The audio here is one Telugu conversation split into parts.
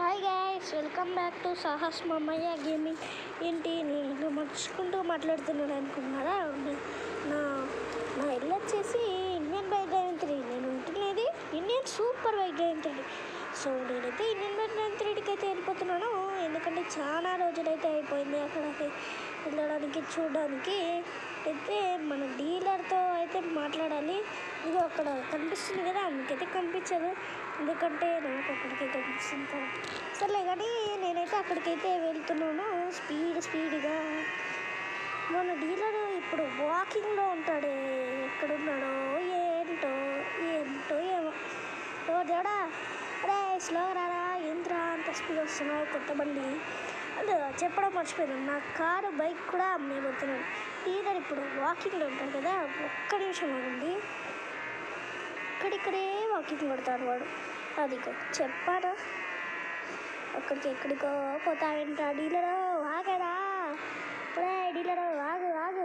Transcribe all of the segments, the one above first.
Hi guys, welcome back to Sahas మామయ్య గేమింగ్. ఏంటి నేను మర్చుకుంటూ మాట్లాడుతున్నాను అనుకున్నారా? నా నా ఇల్లు వచ్చేసి ఇండియన్ బైక్ డ్రైవింగ్ 3. నేను ఉంటున్నది Indian super bike driving 3. So నేనైతే ఇండియన్ బైక్ డ్రైవింగ్ 3కి అయితే వెళ్ళిపోతున్నాను. ఎందుకంటే చాలా రోజులైతే అయిపోయింది అక్కడికి వెళ్ళడానికి, చూడడానికి. అయితే మన డీలర్తో అయితే మాట్లాడాలి. ఇది అక్కడ కనిపిస్తుంది కదా, అందుకైతే కనిపించదు, ఎందుకంటే నాకు అక్కడికి కనిపిస్తుంది కదా. సర్లే కానీ నేనైతే అక్కడికైతే వెళ్తున్నాను స్పీడ్గా. మన డీలర్ ఇప్పుడు వాకింగ్లో ఉంటాడు. ఎక్కడున్నాడో ఏంటో ఏమో. ఓ దేవుడా, అరే స్లోగా రారా, ఏంట్రా అంత స్పీడ్ వస్తున్నావు? కొత్త బండి అది చెప్పడం మర్చిపోయాను, నా కారు బైక్ కూడా అమ్మేపోతున్నాను. డీలర్ ఇప్పుడు వాకింగ్లో ఉంటాడు కదా. ఒక్క నిమిషం ఆగండి, ఇక్కడిక్కడే వాకింగ్ కొడతాడు వాడు. అది చెప్పారా, ఎక్కడికో పోతావేంట్రా డీలరు, ఆగరా. ఇప్పుడే డీలరు, ఆగు,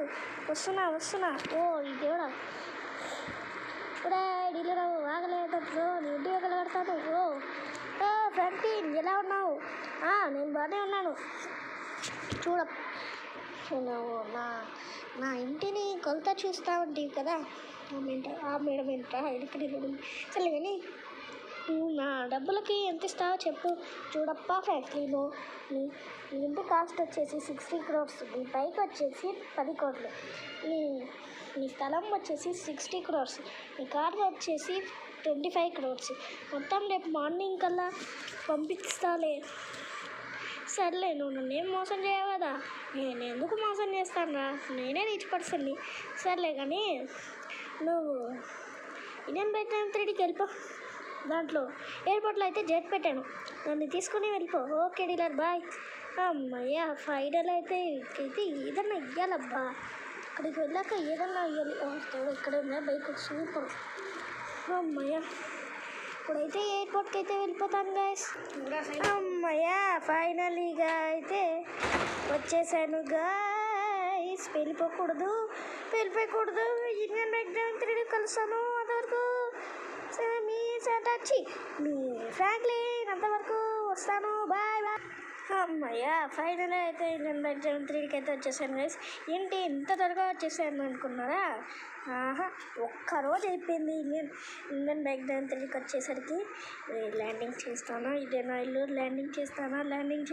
వస్తున్నా. ఓ దేవుడా, ఇప్పుడే డీలరు ఆగలేటప్పుడు నేను ఆగలగడతాను. ఓ ఫ్రాంక్లిన్, ఎలా ఉన్నావు? నేను బాగానే ఉన్నాను. నువ్వు నా ఇంటిని కొలత చూస్తూ ఉంటావు కదా, ఆ మేడం ఏంట్రా ఇక్కడ సరే కానీ నువ్వు నా డబ్బులకి ఎంత ఇస్తావో చెప్పు. చూడప్పా ఫ్రాంక్లిన్, నీ ఇంటి కాస్ట్ వచ్చేసి 60 crores, నీ బైక్ వచ్చేసి 10 కోట్లు, నీ స్థలం వచ్చేసి 60 crores, నీ కార్ వచ్చేసి 25 crores. మొత్తం రేపు మార్నింగ్ కల్లా పంపిస్తాలే. సర్లే, నువ్వు నన్నేం మోసం చేయవు కదా. నేను ఎందుకు మోసం చేస్తానురా, నేనే రిచ్ పర్సన్ని. సర్లే కానీ నువ్వు ఇండియన్ బైక్ డ్రైవింగ్ 3కి వెళ్ళిపో. దాంట్లో ఎయిర్పోర్ట్లో అయితే జెట్ పెట్టాను, నన్ను తీసుకుని వెళ్ళిపో. Okay dealer, bye. అమ్మయ్య, ఫైనల్ అయితే ఏదన్నా ఇవ్వాలబ్బా. అక్కడికి వెళ్ళాక ఏదన్నా ఇవ్వాలి. ఇక్కడ ఉందా బైక్, సూపర్. అమ్మయ్య, ఇప్పుడైతే ఎయిర్పోర్ట్కి అయితే వెళ్ళిపోతాను గైస్. అమ్మయ్య, ఫైనలీగా అయితే వచ్చేసాను గైస్. వెళ్ళిపోకూడదు. ఇండియన్ బైక్ డ్రైవింగ్ 3 కలుస్తాను. అంతవరకు మీ ఫ్రాంక్లిన్, అంతవరకు వస్తాను. బాయ్. అమ్మయ్య, ఫైనల్ అయితే ఇండియన్ బైక్ డ్రైవింగ్ 3కి అయితే వచ్చేసాను గైస్. ఏంటి ఇంత త్వరగా వచ్చేసాను అనుకున్నారా? ఒక్కరోజు అయిపోయింది ఇండియన్ బైక్ డ్రైవింగ్ 3కి వచ్చేసరికి. ల్యాండింగ్ చేస్తానా, ఇదే నా ఇల్లు. ల్యాండింగ్ చేస్తానా, ల్యాండింగ్.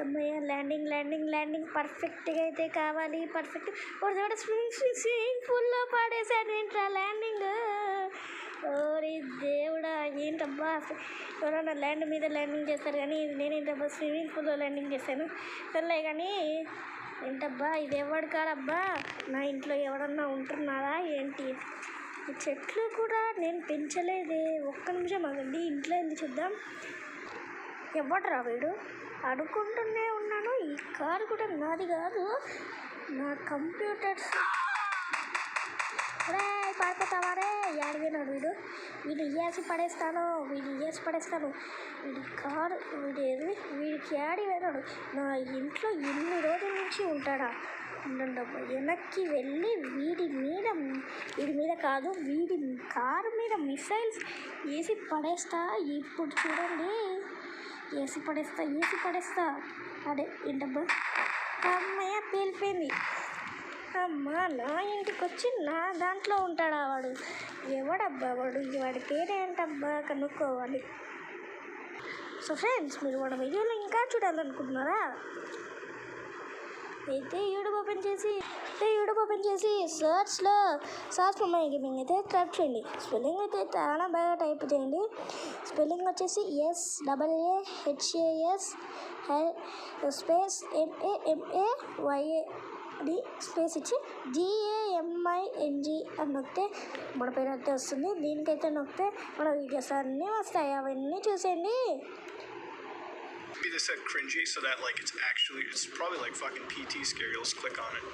అమ్మయ్య, ల్యాండింగ్ పర్ఫెక్ట్గా అయితే కావాలి. పర్ఫెక్ట్. ఒక స్విమ్మింగ్ పూల్లో పాడేశాను ఏంట్రా ల్యాండింగ్. ఓరి దేవుడా, ఏంటబ్బా, ఎవరైనా ల్యాండ్ మీద ల్యాండింగ్ చేస్తారు కానీ నేనేంటబ్బా స్విమ్మింగ్ పూల్లో ల్యాండింగ్ చేశాను. సర్లే కానీ ఏంటబ్బా ఇది ఎవడు కాడబ్బా, నా ఇంట్లో ఎవరన్నా ఉంటున్నారా ఏంటి? ఈ చెట్లు కూడా నేను పెంచలేదే. ఒక్క నిమిషం ఆగండి, ఇంట్లో వెళ్ళి చూద్దాం. ఎవడరా వీడు? అనుకుంటూనే ఉన్నాను, ఈ కారు కూడా నాది కాదు, నా కంప్యూటర్స్. పారిపోతావారే, ఏడవినాడు వీడు ఇయ్యేసి పడేస్తాను. వీడి కారు వీడికి ఏడి పోయినాడు. నా ఇంట్లో ఎన్ని రోజుల నుంచి ఉంటాడా? ఉండండబ్బా, వెనక్కి వెళ్ళి వీడి మీద కాదు, వీడి కారు మీద మిసైల్స్ వేసి పడేస్తా. ఇప్పుడు చూడండి, వేసి పడేస్తా. అదే ఏంటబ్బా, అమ్మయ్య పేలిపోయింది. అమ్మా, నా ఇంటికి వచ్చి నా దాంట్లో ఉంటాడా వాడు? ఎవడబ్బా వాడు? వాడి పేరేంటబ్బా కనుక్కోవాలి. సో ఫ్రెండ్స్, మీరు వాడు వీడియోలో ఇంకా చూడాలనుకుంటున్నారా? అయితే యూట్యూబ్ ఓపెన్ చేసి సర్చ్లో సాహస్ మామయ్య గేమింగ్ అయితే టైప్ చేయండి. స్పెల్లింగ్ అయితే చాలా బాగా టైప్ చేయండి. స్పెల్లింగ్ వచ్చేసి SAAHAS స్పేస్ MAMAYA అని స్పేస్ ఇచ్చి GAMING అని నొక్కితే మన పేరు అయితే వస్తుంది. దీనికైతే నొక్కితే మన వీడియోస్ అన్నీ వస్తాయి, అవన్నీ చూసేయండి. They said cringy, so that it's probably like fucking PT scary. Let's click on it.